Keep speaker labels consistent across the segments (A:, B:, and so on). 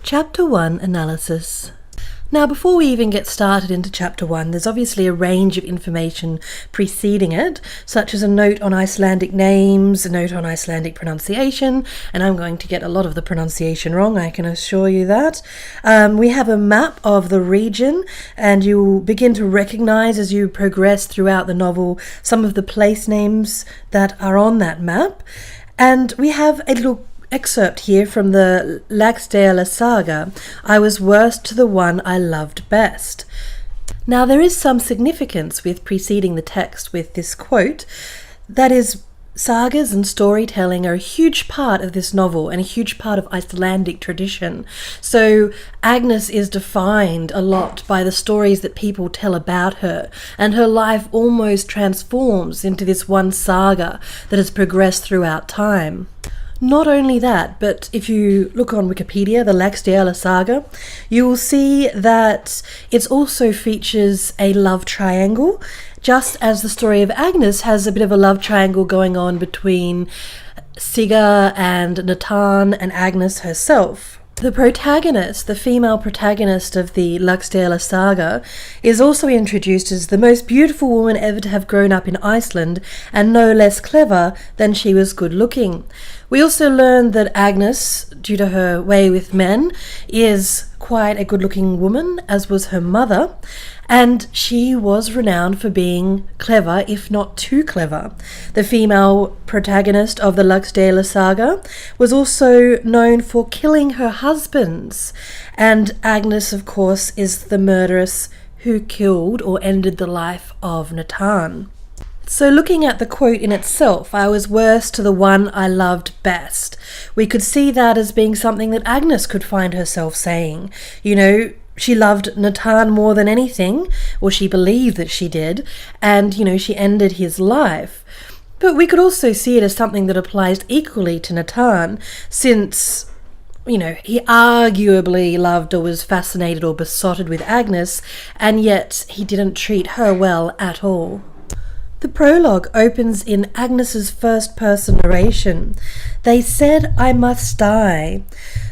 A: Chapter 1 Analysis. Now, before we even get started into Chapter 1, there's obviously a range of information preceding it, such as a note on Icelandic names, a note on Icelandic pronunciation, and I'm going to get a lot of the pronunciation wrong, I can assure you that. We have a map of the region, and you will begin to recognize as you progress throughout the novel some of the place names that are on that map. And we have a little excerpt here from the Laxdæla saga, I was worst to the one I loved best. Now, there is some significance with preceding the text with this quote. That is, sagas and storytelling are a huge part of this novel and a huge part of Icelandic tradition. So Agnes is defined a lot by the stories that people tell about her, and her life almost transforms into this one saga that has progressed throughout time. Not only that, but if you look on Wikipedia, the Laxdæla saga, you will see that it also features a love triangle, just as the story of Agnes has a bit of a love triangle going on between Sigga and Nathan and Agnes herself. The protagonist, the female protagonist of the Laxdæla saga, is also introduced as the most beautiful woman ever to have grown up in Iceland, and no less clever than she was good looking. We also learn that Agnes, due to her way with men, is quite a good looking woman, as was her mother, and she was renowned for being clever, if not too clever. The female protagonist of the Laxdæla saga was also known for killing her husbands, and Agnes, of course, is the murderess who killed or ended the life of Nathan. So looking at the quote in itself, I was worst to the one I loved best, we could see that as being something that Agnes could find herself saying. You know, she loved Nathan more than anything, or she believed that she did, and, she ended his life. But we could also see it as something that applies equally to Nathan, since, he arguably loved or was fascinated or besotted with Agnes, and yet he didn't treat her well at all. The prologue opens in Agnes's first-person narration. They said I must die.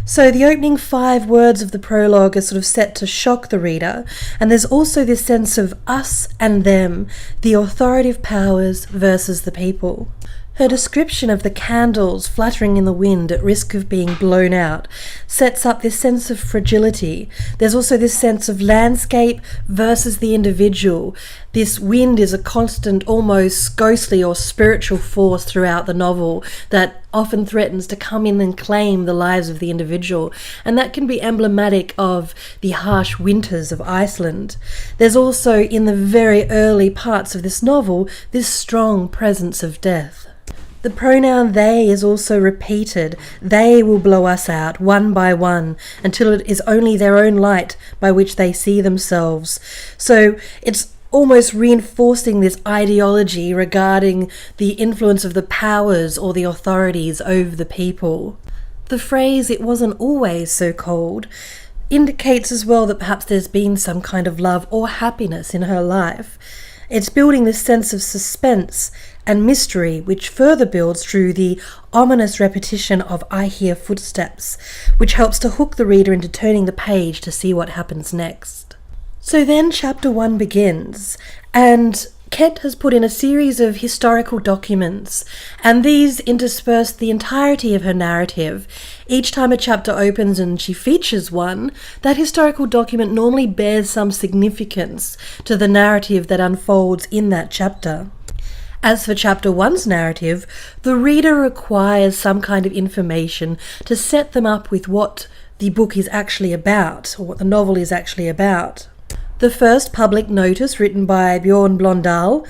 A: So the opening 5 words of the prologue are sort of set to shock the reader, and there's also this sense of us and them, the authoritative powers versus the people. Her description of the candles fluttering in the wind at risk of being blown out sets up this sense of fragility. There's also this sense of landscape versus the individual. This wind is a constant, almost ghostly or spiritual force throughout the novel that often threatens to come in and claim the lives of the individual, and that can be emblematic of the harsh winters of Iceland. There's also, in the very early parts of this novel, this strong presence of death. The pronoun they is also repeated. They will blow us out one by one until it is only their own light by which they see themselves. So it's almost reinforcing this ideology regarding the influence of the powers or the authorities over the people. The phrase "it wasn't always so cold" indicates as well that perhaps there's been some kind of love or happiness in her life. It's building this sense of suspense and mystery, which further builds through the ominous repetition of "I hear footsteps," which helps to hook the reader into turning the page to see what happens next. So then Chapter 1 begins, and Kent has put in a series of historical documents, and these intersperse the entirety of her narrative. Each time a chapter opens and she features one, that historical document normally bears some significance to the narrative that unfolds in that chapter. As for Chapter 1's narrative, the reader requires some kind of information to set them up with what the book is actually about, or what the novel is actually about. The first public notice, written by Bjorn Blondal,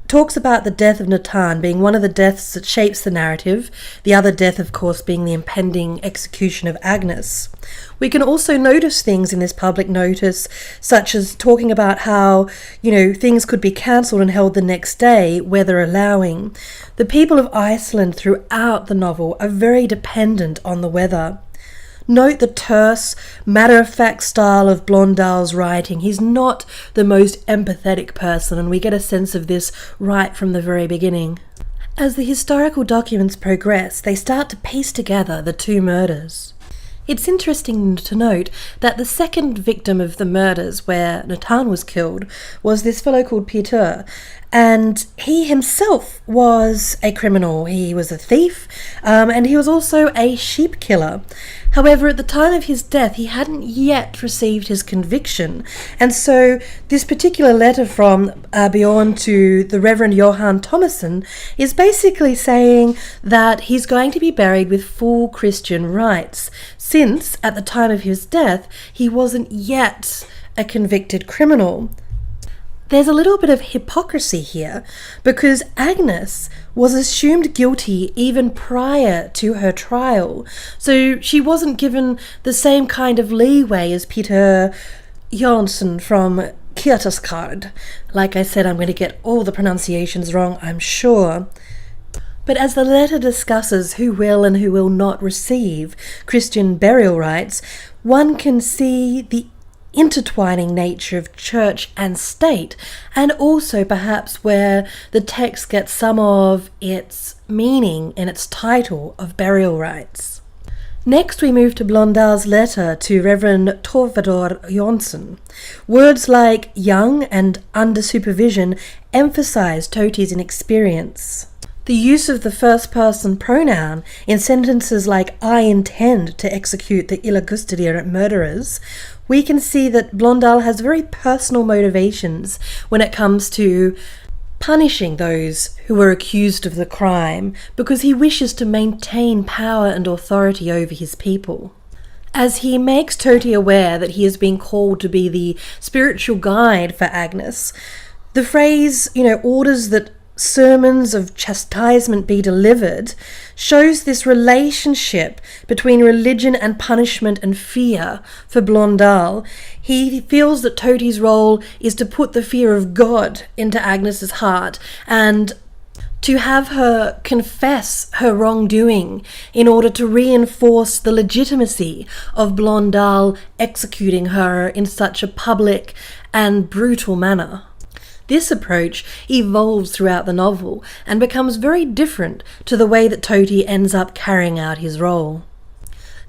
A: talks about the death of Nathan being one of the deaths that shapes the narrative, the other death, of course, being the impending execution of Agnes. We can also notice things in this public notice, such as talking about how, things could be cancelled and held the next day, weather allowing. The people of Iceland throughout the novel are very dependent on the weather. Note the terse, matter-of-fact style of Blondal's writing. He's not the most empathetic person, and we get a sense of this right from the very beginning. As the historical documents progress, they start to piece together the 2 murders. It's interesting to note that the second victim of the murders where Natan was killed was this fellow called Peter, and he himself was a criminal. He was a thief, and he was also a sheep killer. However, at the time of his death, he hadn't yet received his conviction, and so this particular letter from Bjorn to the Reverend Johan Thomason is basically saying that he's going to be buried with full Christian rites, since at the time of his death, he wasn't yet a convicted criminal. There's a little bit of hypocrisy here, because Agnes was assumed guilty even prior to her trial, so she wasn't given the same kind of leeway as Peter Jonsson from Kierteskard. Like I said, I'm going to get all the pronunciations wrong, I'm sure. But as the letter discusses who will and who will not receive Christian burial rites, one can see the intertwining nature of church and state, and also perhaps where the text gets some of its meaning in its title of burial rites. Next we move to Blondal's letter to Reverend Torvador Jonsson. Words like young and under supervision emphasize Toti's inexperience. The use of the first-person pronoun in sentences like "I intend to execute the Illagustria murderers," we can see that Blondal has very personal motivations when it comes to punishing those who were accused of the crime, because he wishes to maintain power and authority over his people. As he makes Toti aware that he has been called to be the spiritual guide for Agnes, the phrase, orders that sermons of chastisement be delivered, shows this relationship between religion and punishment and fear for Blondal. He feels that Toti's role is to put the fear of God into Agnes's heart and to have her confess her wrongdoing in order to reinforce the legitimacy of Blondal executing her in such a public and brutal manner. This approach evolves throughout the novel and becomes very different to the way that Toti ends up carrying out his role.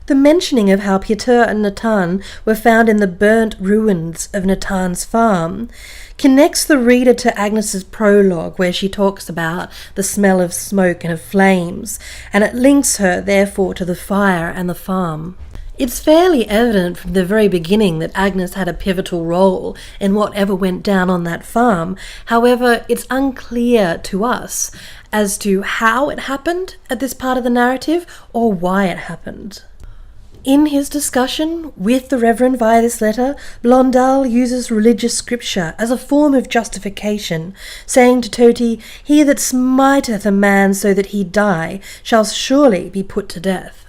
A: The mentioning of how Peter and Natan were found in the burnt ruins of Natan's farm connects the reader to Agnes's prologue, where she talks about the smell of smoke and of flames, and it links her therefore to the fire and the farm. It's fairly evident from the very beginning that Agnes had a pivotal role in whatever went down on that farm. However, it's unclear to us as to how it happened at this part of the narrative or why it happened. In his discussion with the Reverend via this letter, Blondal uses religious scripture as a form of justification, saying to Toti, "He that smiteth a man so that he die shall surely be put to death."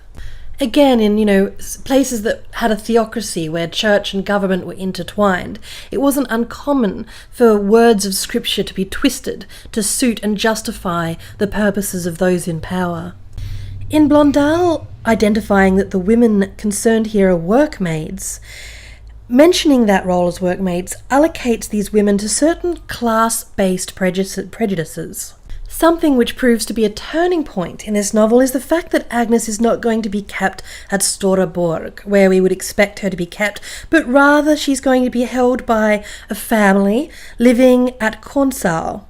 A: Again, in places that had a theocracy where church and government were intertwined, it wasn't uncommon for words of scripture to be twisted to suit and justify the purposes of those in power. In Blondal identifying that the women concerned here are workmaids, mentioning that role as workmaids allocates these women to certain class-based prejudices. Something which proves to be a turning point in this novel is the fact that Agnes is not going to be kept at Stora Borg, where we would expect her to be kept, but rather she's going to be held by a family living at Konsal.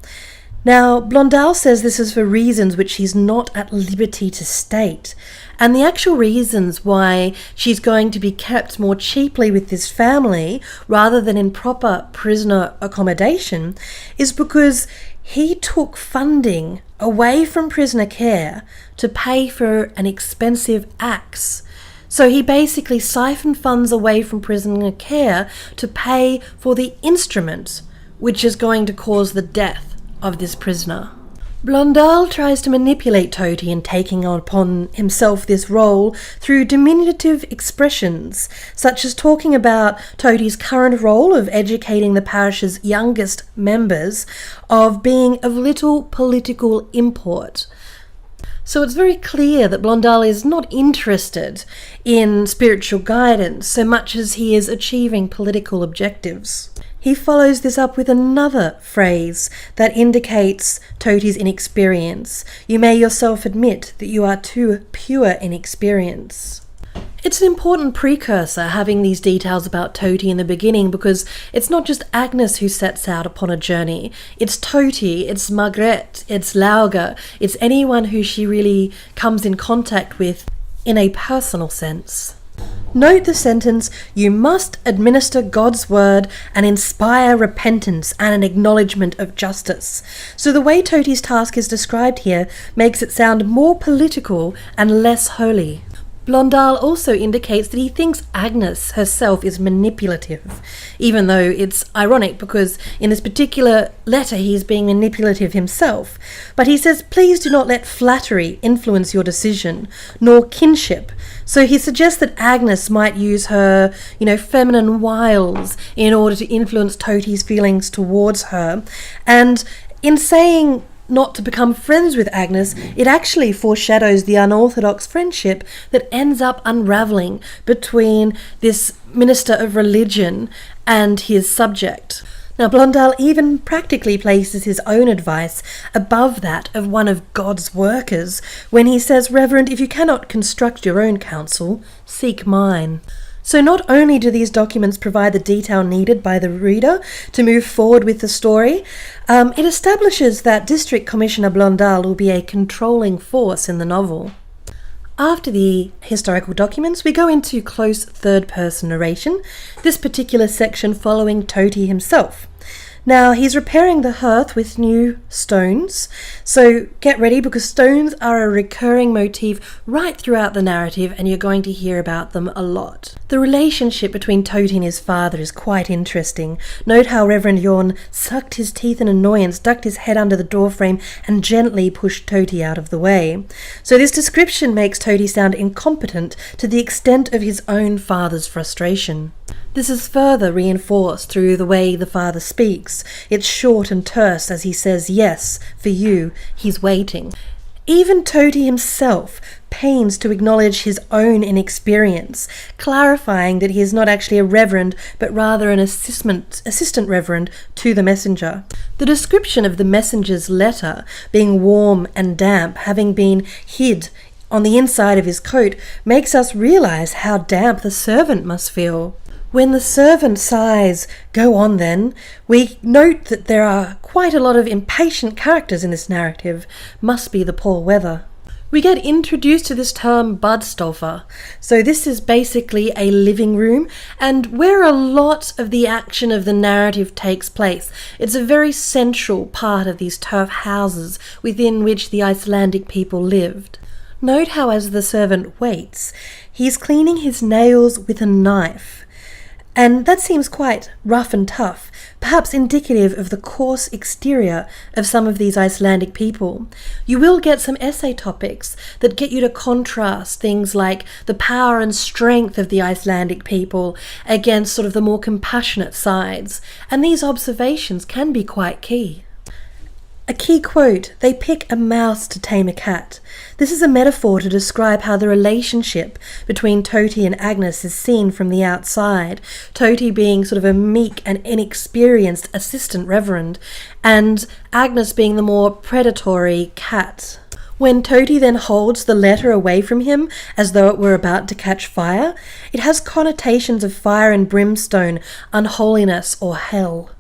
A: Now, Blondal says this is for reasons which she's not at liberty to state, and the actual reasons why she's going to be kept more cheaply with this family rather than in proper prisoner accommodation is because he took funding away from prisoner care to pay for an expensive axe. So he basically siphoned funds away from prisoner care to pay for the instrument which is going to cause the death of this prisoner. Blondal tries to manipulate Toti in taking upon himself this role through diminutive expressions, such as talking about Toti's current role of educating the parish's youngest members of being of little political import. So it's very clear that Blondal is not interested in spiritual guidance so much as he is achieving political objectives. He follows this up with another phrase that indicates Toti's inexperience. You may yourself admit that you are too pure in experience. It's an important precursor having these details about Toti in the beginning, because it's not just Agnes who sets out upon a journey. It's Toti, it's Margrethe, it's Lauga, it's anyone who she really comes in contact with in a personal sense. Note the sentence, "You must administer God's word and inspire repentance and an acknowledgement of justice." So the way Toti's task is described here makes it sound more political and less holy. Blondal also indicates that he thinks Agnes herself is manipulative, even though it's ironic because in this particular letter he's being manipulative himself. But he says, "Please do not let flattery influence your decision, nor kinship." So he suggests that Agnes might use her, feminine wiles in order to influence Toti's feelings towards her. And in saying not to become friends with Agnes, it actually foreshadows the unorthodox friendship that ends up unravelling between this minister of religion and his subject. Now, Blondal even practically places his own advice above that of one of God's workers when he says, "Reverend, if you cannot construct your own counsel, seek mine." So not only do these documents provide the detail needed by the reader to move forward with the story, it establishes that District Commissioner Blondal will be a controlling force in the novel. After the historical documents, we go into close third-person narration, this particular section following Toti himself. Now, he's repairing the hearth with new stones, so get ready because stones are a recurring motif right throughout the narrative and you're going to hear about them a lot. The relationship between Toti and his father is quite interesting. Note how Reverend Jorn sucked his teeth in annoyance, ducked his head under the doorframe and gently pushed Toti out of the way. So this description makes Toti sound incompetent to the extent of his own father's frustration. This is further reinforced through the way the father speaks. It's short and terse as he says, "Yes, for you, he's waiting." Even Toti himself pains to acknowledge his own inexperience, clarifying that he is not actually a reverend, but rather an assistant reverend to the messenger. The description of the messenger's letter being warm and damp, having been hid on the inside of his coat, makes us realize how damp the servant must feel. When the servant sighs, "Go on then," we note that there are quite a lot of impatient characters in this narrative. Must be the poor weather. We get introduced to this term Badstoffer. So this is basically a living room and where a lot of the action of the narrative takes place. It's a very central part of these turf houses within which the Icelandic people lived. Note how as the servant waits, he's cleaning his nails with a knife. And that seems quite rough and tough, perhaps indicative of the coarse exterior of some of these Icelandic people. You will get some essay topics that get you to contrast things like the power and strength of the Icelandic people against sort of the more compassionate sides. And these observations can be quite key. A key quote, "They pick a mouse to tame a cat." This is a metaphor to describe how the relationship between Toti and Agnes is seen from the outside. Toti being sort of a meek and inexperienced assistant reverend, and Agnes being the more predatory cat. When Toti then holds the letter away from him as though it were about to catch fire, it has connotations of fire and brimstone, unholiness or hell.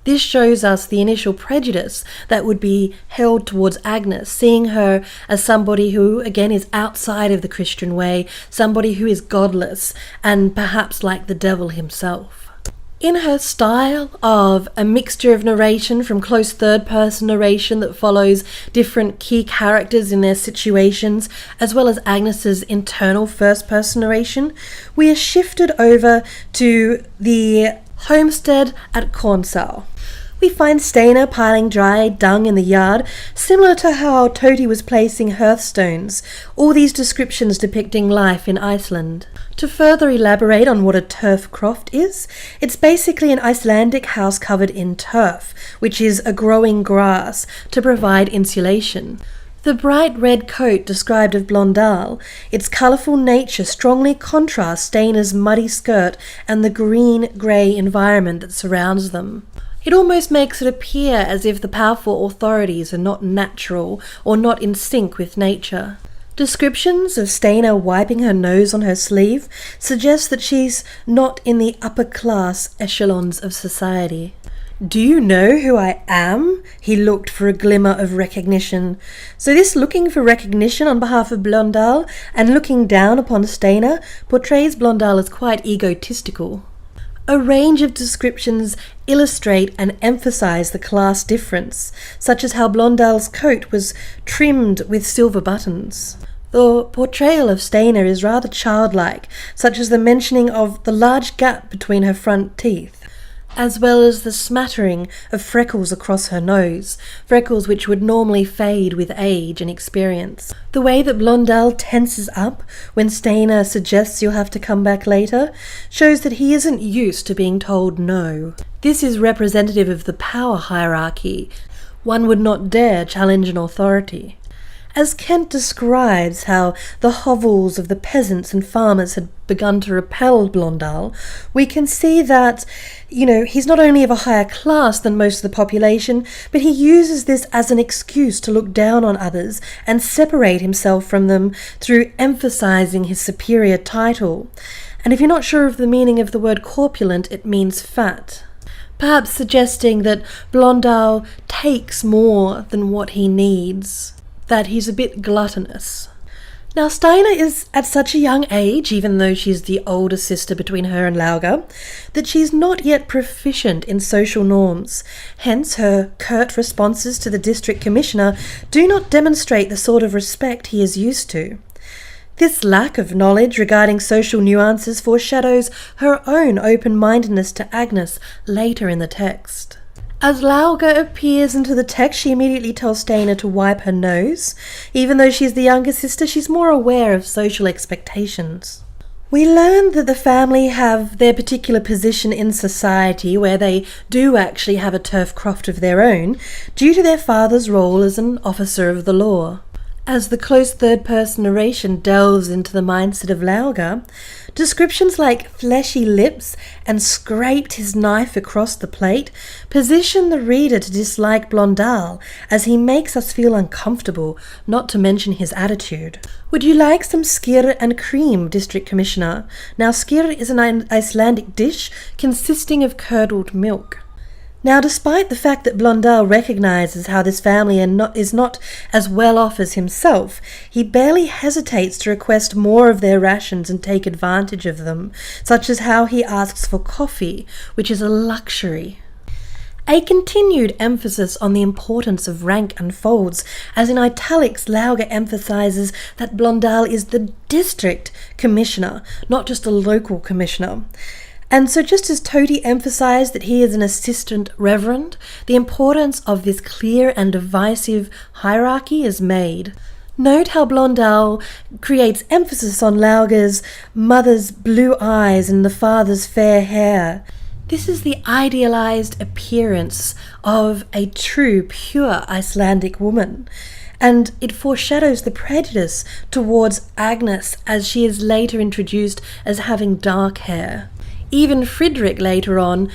A: This shows us the initial prejudice that would be held towards Agnes, seeing her as somebody who, again, is outside of the Christian way, somebody who is godless, and perhaps like the devil himself. In her style of a mixture of narration from close third-person narration that follows different key characters in their situations, as well as Agnes's internal first-person narration, we are shifted over to the homestead at Cornsau. We find Steiner piling dry dung in the yard, similar to how Toti was placing hearthstones, all these descriptions depicting life in Iceland. To further elaborate on what a turf croft is, it's basically an Icelandic house covered in turf, which is a growing grass, to provide insulation. The bright red coat described of Blondal, its colourful nature strongly contrasts Steiner's muddy skirt and the green-grey environment that surrounds them. It almost makes it appear as if the powerful authorities are not natural or not in sync with nature. Descriptions of Steiner wiping her nose on her sleeve suggest that she's not in the upper class echelons of society. "Do you know who I am?" He looked for a glimmer of recognition. So this looking for recognition on behalf of Blondal and looking down upon Steiner portrays Blondal as quite egotistical. A range of descriptions illustrate and emphasize the class difference, such as how Blondal's coat was trimmed with silver buttons. The portrayal of Steiner is rather childlike, such as the mentioning of the large gap between her front teeth, as well as the smattering of freckles across her nose, freckles which would normally fade with age and experience. The way that Blondal tenses up when Steiner suggests you'll have to come back later shows that he isn't used to being told no. This is representative of the power hierarchy. One would not dare challenge an authority. As Kent describes how the hovels of the peasants and farmers had begun to repel Blondal, we can see that, he's not only of a higher class than most of the population, but he uses this as an excuse to look down on others and separate himself from them through emphasizing his superior title. And if you're not sure of the meaning of the word corpulent, it means fat. Perhaps suggesting that Blondal takes more than what he needs, that he's a bit gluttonous. Now Steiner is at such a young age, even though she's the older sister between her and Lauger, that she's not yet proficient in social norms. Hence her curt responses to the district commissioner do not demonstrate the sort of respect he is used to. This lack of knowledge regarding social nuances foreshadows her own open-mindedness to Agnes later in the text. As Lauger appears into the text, she immediately tells Steiner to wipe her nose. Even though she's the younger sister, she's more aware of social expectations. We learn that the family have their particular position in society, where they do actually have a turf croft of their own, due to their father's role as an officer of the law. As the close third-person narration delves into the mindset of Lauger, descriptions like fleshy lips and scraped his knife across the plate position the reader to dislike Blondal, as he makes us feel uncomfortable, not to mention his attitude. "Would you like some skyr and cream, District Commissioner?" Now skyr is an Icelandic dish consisting of curdled milk. Now, despite the fact that Blondal recognizes how this family is not as well off as himself, he barely hesitates to request more of their rations and take advantage of them, such as how he asks for coffee, which is a luxury. A continued emphasis on the importance of rank unfolds, as in italics Lauger emphasizes that Blondal is the district commissioner, not just a local commissioner. And so just as Toty emphasized that he is an assistant reverend, the importance of this clear and divisive hierarchy is made. Note how Blondal creates emphasis on Lauger's mother's blue eyes and the father's fair hair. This is the idealized appearance of a true, pure Icelandic woman, and it foreshadows the prejudice towards Agnes as she is later introduced as having dark hair. Even Frederick later on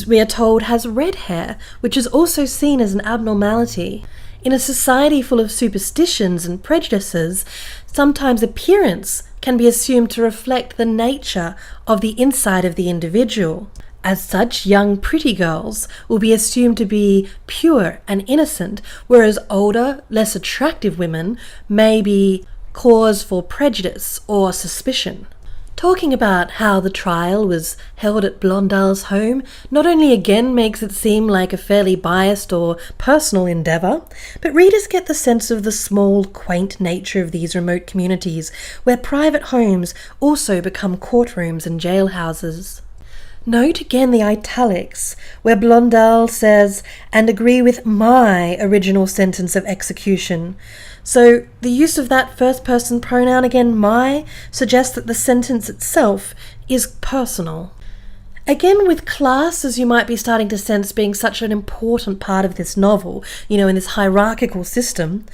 A: we are told, has red hair, which is also seen as an abnormality. In a society full of superstitions and prejudices, sometimes appearance can be assumed to reflect the nature of the inside of the individual. As such, young pretty girls will be assumed to be pure and innocent, whereas older, less attractive women may be cause for prejudice or suspicion. Talking about how the trial was held at Blondal's home not only again makes it seem like a fairly biased or personal endeavour, but readers get the sense of the small, quaint nature of these remote communities, where private homes also become courtrooms and jailhouses. Note again the italics, where Blondal says, "and agree with my original sentence of execution." So the use of that first-person pronoun again, my, suggests that the sentence itself is personal. Again, with class, as you might be starting to sense being such an important part of this novel, in this hierarchical system,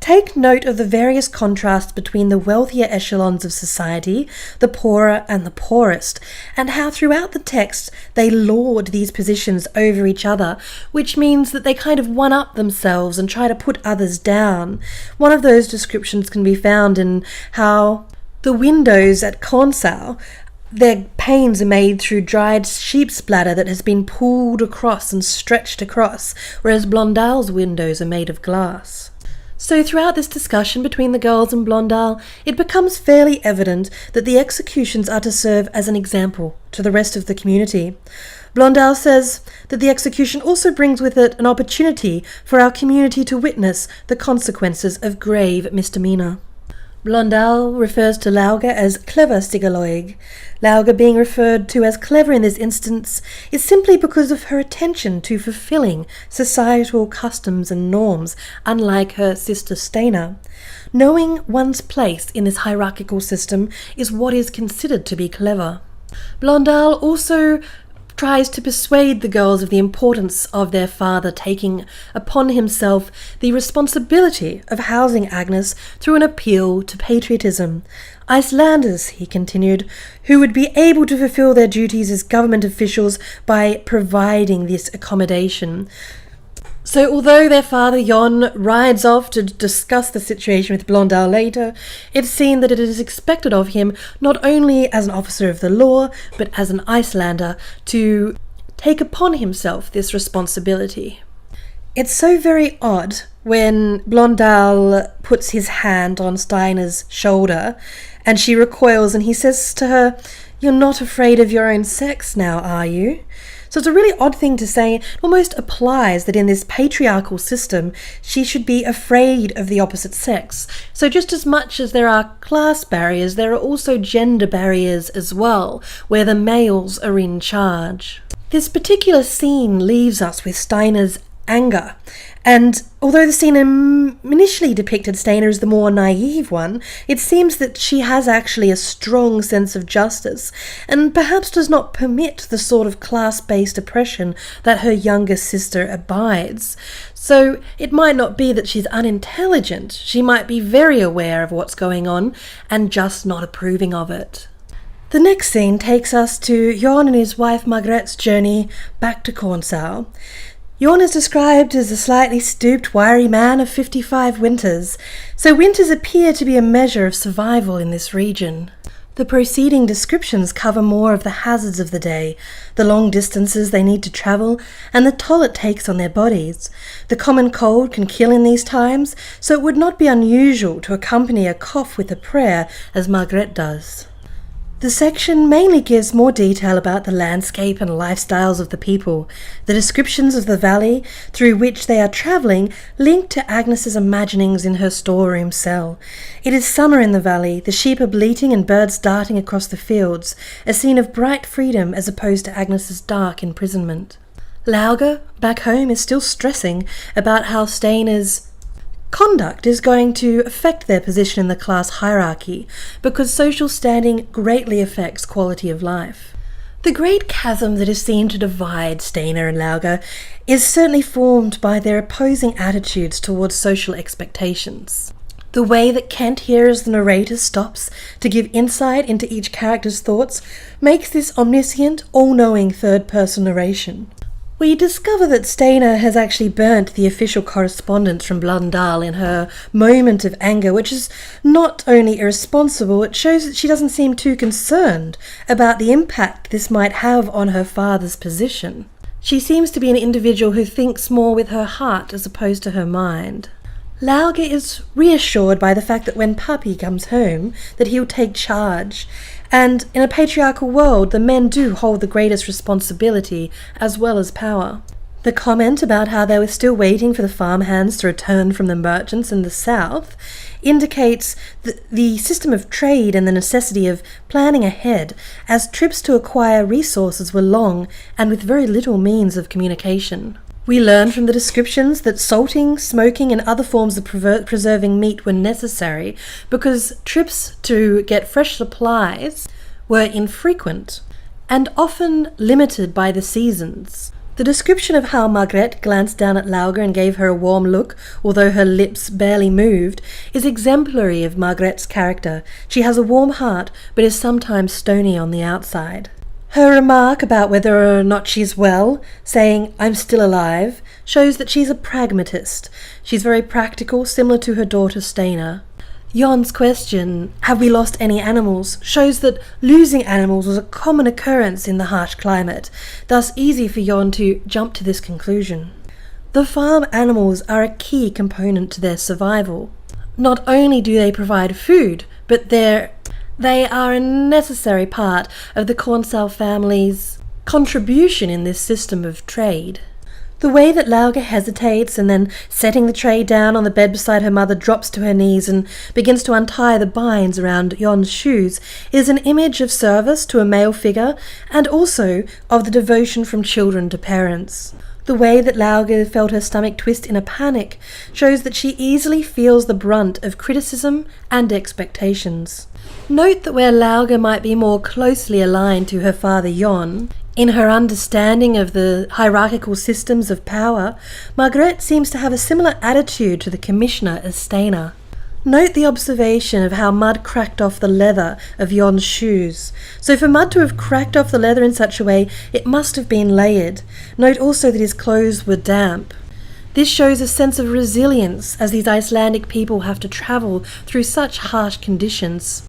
A: Take note of the various contrasts between the wealthier echelons of society, the poorer and the poorest, and how throughout the text they lord these positions over each other, which means that they kind of one-up themselves and try to put others down. One of those descriptions can be found in how the windows at Cornsau, their panes are made through dried sheep's bladder that has been pulled across and stretched across, whereas Blondal's windows are made of glass. So throughout this discussion between the girls and Blondal, it becomes fairly evident that the executions are to serve as an example to the rest of the community. Blondal says that the execution also brings with it an opportunity for our community to witness the consequences of grave misdemeanour. Blondal refers to Lauga as clever Sigaloig. Lauga being referred to as clever in this instance is simply because of her attention to fulfilling societal customs and norms, unlike her sister Steiner. Knowing one's place in this hierarchical system is what is considered to be clever. Blondal also tries to persuade the girls of the importance of their father taking upon himself the responsibility of housing Agnes through an appeal to patriotism. Icelanders, he continued, who would be able to fulfill their duties as government officials by providing this accommodation. So although their father Jon rides off to discuss the situation with Blondal later, it's seen that it is expected of him, not only as an officer of the law, but as an Icelander, to take upon himself this responsibility. It's so very odd when Blondal puts his hand on Steiner's shoulder and she recoils and he says to her, "You're not afraid of your own sex now, are you?" So it's a really odd thing to say. It almost applies that in this patriarchal system, she should be afraid of the opposite sex. So just as much as there are class barriers, there are also gender barriers as well, where the males are in charge. This particular scene leaves us with Steiners Anger. And although the scene initially depicted Steiner as the more naive one, it seems that she has actually a strong sense of justice, and perhaps does not permit the sort of class-based oppression that her younger sister abides. So it might not be that she's unintelligent, she might be very aware of what's going on, and just not approving of it. The next scene takes us to Jon and his wife Margret's journey back to Cornsau. Jon is described as a slightly stooped, wiry man of 55 winters, so winters appear to be a measure of survival in this region. The preceding descriptions cover more of the hazards of the day, the long distances they need to travel, and the toll it takes on their bodies. The common cold can kill in these times, so it would not be unusual to accompany a cough with a prayer, as Margret does. The section mainly gives more detail about the landscape and lifestyles of the people. The descriptions of the valley through which they are travelling link to Agnes's imaginings in her storeroom cell. It is summer in the valley, the sheep are bleating and birds darting across the fields, a scene of bright freedom as opposed to Agnes's dark imprisonment. Lauga, back home, is still stressing about how Steiner's conduct is going to affect their position in the class hierarchy, because social standing greatly affects quality of life. The great chasm that is seen to divide Steiner and Lauga is certainly formed by their opposing attitudes towards social expectations. The way that Kent here as the narrator stops to give insight into each character's thoughts makes this omniscient, all-knowing third-person narration. We discover that Steiner has actually burnt the official correspondence from Blondal in her moment of anger, which is not only irresponsible, it shows that she doesn't seem too concerned about the impact this might have on her father's position. She seems to be an individual who thinks more with her heart as opposed to her mind. Lauga is reassured by the fact that when Papi comes home, that he'll take charge. And in a patriarchal world, the men do hold the greatest responsibility as well as power. The comment about how they were still waiting for the farmhands to return from the merchants in the south indicates the system of trade and the necessity of planning ahead, as trips to acquire resources were long and with very little means of communication. We learn from the descriptions that salting, smoking, and other forms of preserving meat were necessary because trips to get fresh supplies were infrequent and often limited by the seasons. The description of how Margrethe glanced down at Lauga and gave her a warm look, although her lips barely moved, is exemplary of Margrethe's character. She has a warm heart, but is sometimes stony on the outside. Her remark about whether or not she's well, saying, "I'm still alive," shows that she's a pragmatist. She's very practical, similar to her daughter Steina. Jon's question, "Have we lost any animals?" shows that losing animals was a common occurrence in the harsh climate, thus easy for Jon to jump to this conclusion. The farm animals are a key component to their survival. Not only do they provide food, but they are a necessary part of the Cornsall family's contribution in this system of trade. The way that Lauga hesitates and then, setting the tray down on the bed beside her mother, drops to her knees and begins to untie the binds around Jon's shoes is an image of service to a male figure and also of the devotion from children to parents. The way that Lauga felt her stomach twist in a panic shows that she easily feels the brunt of criticism and expectations. Note that where Lauga might be more closely aligned to her father Jon, in her understanding of the hierarchical systems of power, Margrethe seems to have a similar attitude to the commissioner as Steina. Note the observation of how mud cracked off the leather of Jon's shoes. So for mud to have cracked off the leather in such a way, it must have been layered. Note also that his clothes were damp. This shows a sense of resilience as these Icelandic people have to travel through such harsh conditions.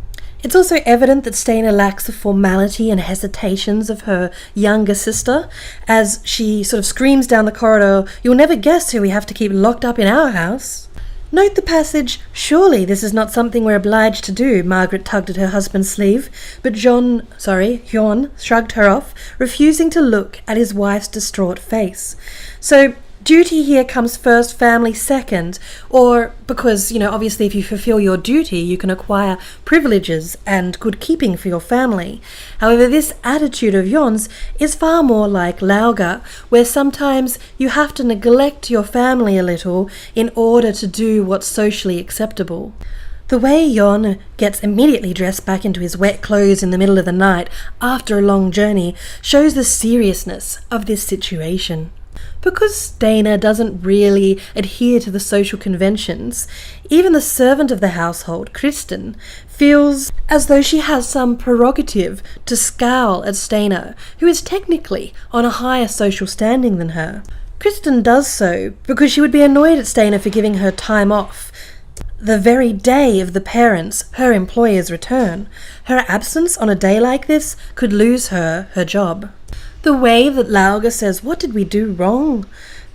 A: It's also evident that Steina lacks the formality and hesitations of her younger sister, as she sort of screams down the corridor, "You'll never guess who we have to keep locked up in our house." Note the passage, "Surely this is not something we're obliged to do." Margaret tugged at her husband's sleeve, but Jon shrugged her off, refusing to look at his wife's distraught face. So duty here comes first, family second, or because, obviously if you fulfill your duty, you can acquire privileges and good keeping for your family. However, this attitude of Jon's is far more like Lauga, where sometimes you have to neglect your family a little in order to do what's socially acceptable. The way Jon gets immediately dressed back into his wet clothes in the middle of the night after a long journey shows the seriousness of this situation. Because Steina doesn't really adhere to the social conventions, even the servant of the household, Kristen, feels as though she has some prerogative to scowl at Steina, who is technically on a higher social standing than her. Kristen does so because she would be annoyed at Steina for giving her time off the very day of the parents, her employer's return. Her absence on a day like this could lose her job. The way that Lauga says, "What did we do wrong?"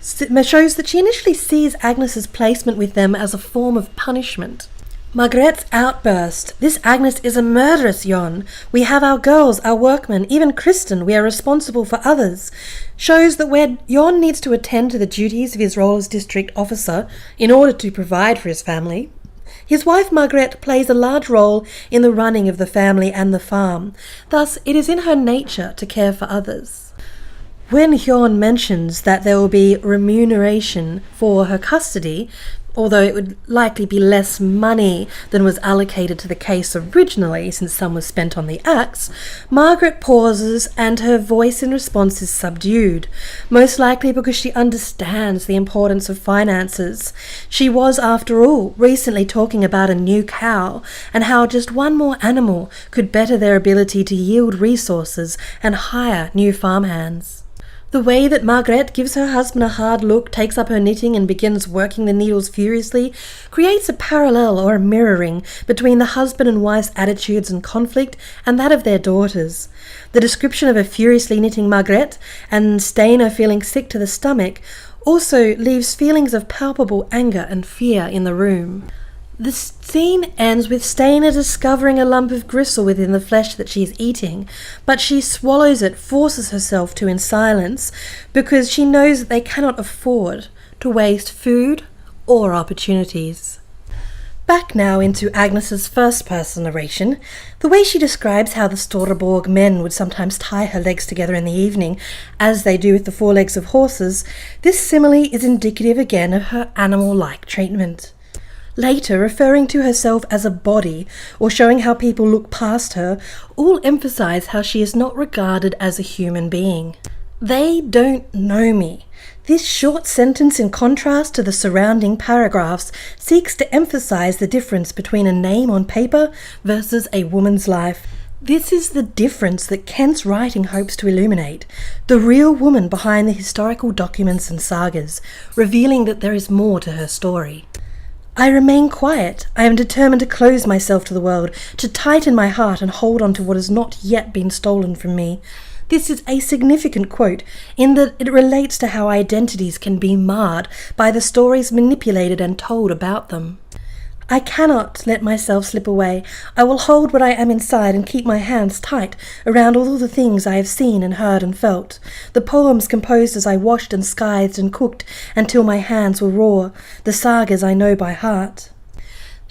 A: shows that she initially sees Agnes's placement with them as a form of punishment. Margrethe's outburst, "This Agnes is a murderess, Jon. We have our girls, our workmen, even Kristen, we are responsible for others," shows that where Jon needs to attend to the duties of his role as district officer in order to provide for his family, his wife Margrethe plays a large role in the running of the family and the farm. Thus, it is in her nature to care for others. When Jon mentions that there will be remuneration for her custody, although it would likely be less money than was allocated to the case originally, since some was spent on the axe, Margaret pauses and her voice in response is subdued, most likely because she understands the importance of finances. She was, after all, recently talking about a new cow and how just one more animal could better their ability to yield resources and hire new farmhands. The way that Margrethe gives her husband a hard look, takes up her knitting and begins working the needles furiously, creates a parallel or a mirroring between the husband and wife's attitudes and conflict and that of their daughters. The description of a furiously knitting Margrethe and Steina feeling sick to the stomach also leaves feelings of palpable anger and fear in the room. The scene ends with Steina discovering a lump of gristle within the flesh that she is eating, but she swallows it, forces herself to in silence, because she knows that they cannot afford to waste food or opportunities. Back now into Agnes's first-person narration, the way she describes how the Storeborg men would sometimes tie her legs together in the evening, as they do with the forelegs of horses, this simile is indicative again of her animal-like treatment. Later, referring to herself as a body, or showing how people look past her, all emphasize how she is not regarded as a human being. They don't know me. This short sentence, in contrast to the surrounding paragraphs, seeks to emphasize the difference between a name on paper versus a woman's life. This is the difference that Kent's writing hopes to illuminate, the real woman behind the historical documents and sagas, revealing that there is more to her story. I remain quiet. I am determined to close myself to the world, to tighten my heart and hold on to what has not yet been stolen from me. This is a significant quote in that it relates to how identities can be marred by the stories manipulated and told about them. I cannot let myself slip away. I will hold what I am inside and keep my hands tight around all the things I have seen and heard and felt. The poems composed as I washed and scythed and cooked until my hands were raw. The sagas I know by heart.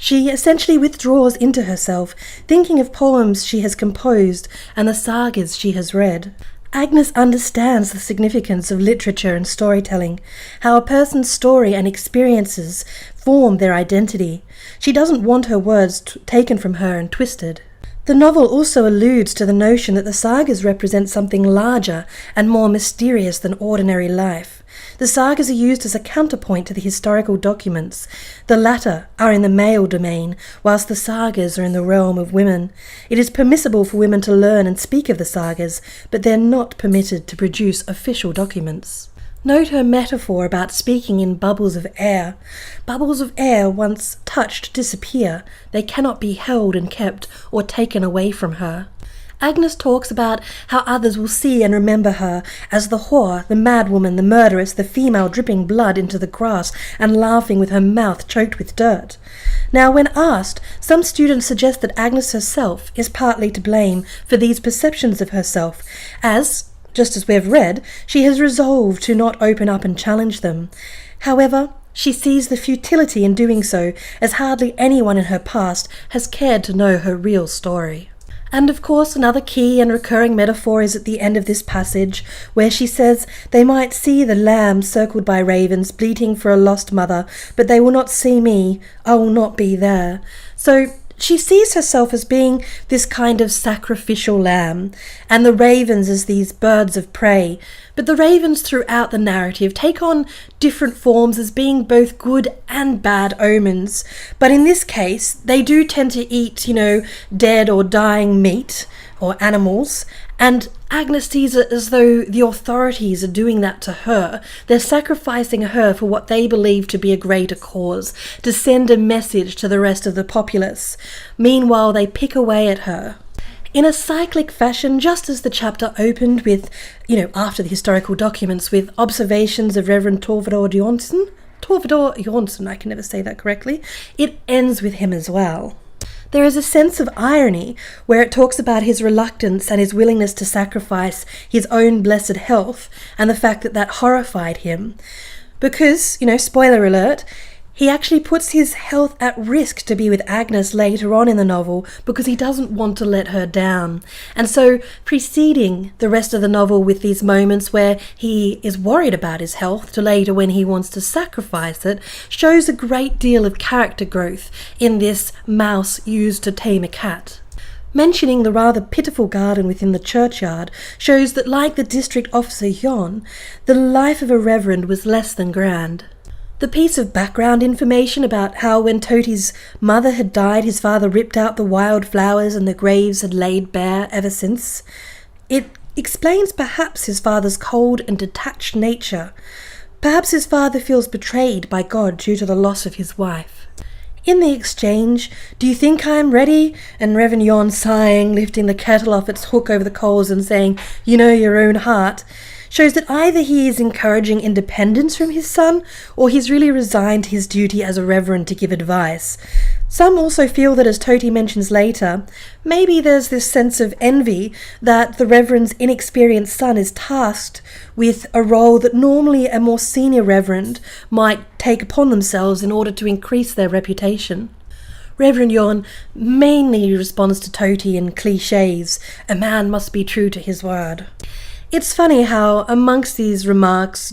A: She essentially withdraws into herself, thinking of poems she has composed and the sagas she has read. Agnes understands the significance of literature and storytelling, how a person's story and experiences form their identity. She doesn't want her words taken from her and twisted. The novel also alludes to the notion that the sagas represent something larger and more mysterious than ordinary life. The sagas are used as a counterpoint to the historical documents. The latter are in the male domain, whilst the sagas are in the realm of women. It is permissible for women to learn and speak of the sagas, but they're not permitted to produce official documents. Note her metaphor about speaking in bubbles of air. Bubbles of air, once touched, disappear. They cannot be held and kept or taken away from her. Agnes talks about how others will see and remember her as the whore, the madwoman, the murderess, the female dripping blood into the grass and laughing with her mouth choked with dirt. Now, when asked, some students suggest that Agnes herself is partly to blame for these perceptions of herself, as, just as we have read, she has resolved to not open up and challenge them. However, she sees the futility in doing so, as hardly anyone in her past has cared to know her real story. And of course, another key and recurring metaphor is at the end of this passage, where she says, "They might see the lamb circled by ravens, bleating for a lost mother, but they will not see me. I will not be there." So she sees herself as being this kind of sacrificial lamb, and the ravens as these birds of prey. But the ravens throughout the narrative take on different forms as being both good and bad omens. But in this case, they do tend to eat, dead or dying meat or animals. And Agnes sees it as though the authorities are doing that to her. They're sacrificing her for what they believe to be a greater cause, to send a message to the rest of the populace. Meanwhile, they pick away at her. In a cyclic fashion, just as the chapter opened with, after the historical documents, with observations of Reverend Torvaldor Jonsson, I can never say that correctly, it ends with him as well. There is a sense of irony where it talks about his reluctance and his willingness to sacrifice his own blessed health and the fact that that horrified him. Because, spoiler alert, he actually puts his health at risk to be with Agnes later on in the novel because he doesn't want to let her down. And so preceding the rest of the novel with these moments where he is worried about his health to later when he wants to sacrifice it shows a great deal of character growth in this mouse used to tame a cat. Mentioning the rather pitiful garden within the churchyard shows that, like the district officer Jon, the life of a reverend was less than grand. The piece of background information about how when Toti's mother had died, his father ripped out the wild flowers and the graves had laid bare ever since. It explains perhaps his father's cold and detached nature. Perhaps his father feels betrayed by God due to the loss of his wife. In the exchange, "Do you think I am ready?" and Reverend Jon sighing, lifting the kettle off its hook over the coals and saying, "You know your own heart," shows that either he is encouraging independence from his son or he's really resigned to his duty as a reverend to give advice. Some also feel that, as Toti mentions later, maybe there's this sense of envy that the reverend's inexperienced son is tasked with a role that normally a more senior reverend might take upon themselves in order to increase their reputation. Reverend Jon mainly responds to Toti in cliches. A man must be true to his word. It's funny how amongst these remarks,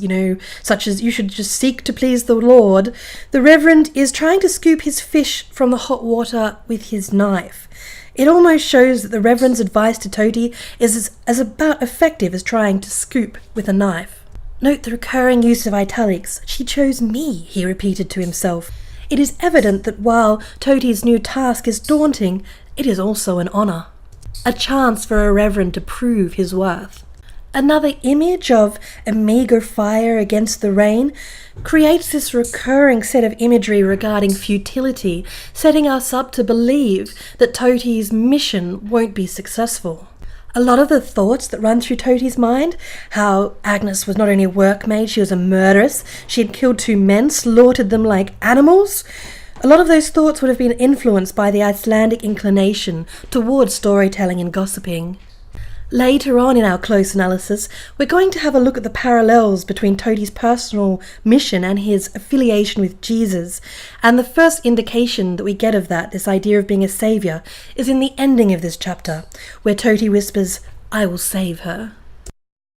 A: such as "you should just seek to please the Lord," the Reverend is trying to scoop his fish from the hot water with his knife. It almost shows that the Reverend's advice to Toti is as about effective as trying to scoop with a knife. Note the recurring use of italics. She chose me, he repeated to himself. It is evident that while Toti's new task is daunting, it is also an honour. A chance for a Reverend to prove his worth. Another image of a meagre fire against the rain creates this recurring set of imagery regarding futility, setting us up to believe that Toti's mission won't be successful. A lot of the thoughts that run through Toti's mind, how Agnes was not only a workmaid, she was a murderess, she had killed 2 men, slaughtered them like animals. A lot of those thoughts would have been influenced by the Icelandic inclination towards storytelling and gossiping. Later on in our close analysis, we're going to have a look at the parallels between Toti's personal mission and his affiliation with Jesus, and the first indication that we get of that, this idea of being a saviour, is in the ending of this chapter, where Toti whispers, "I will save her."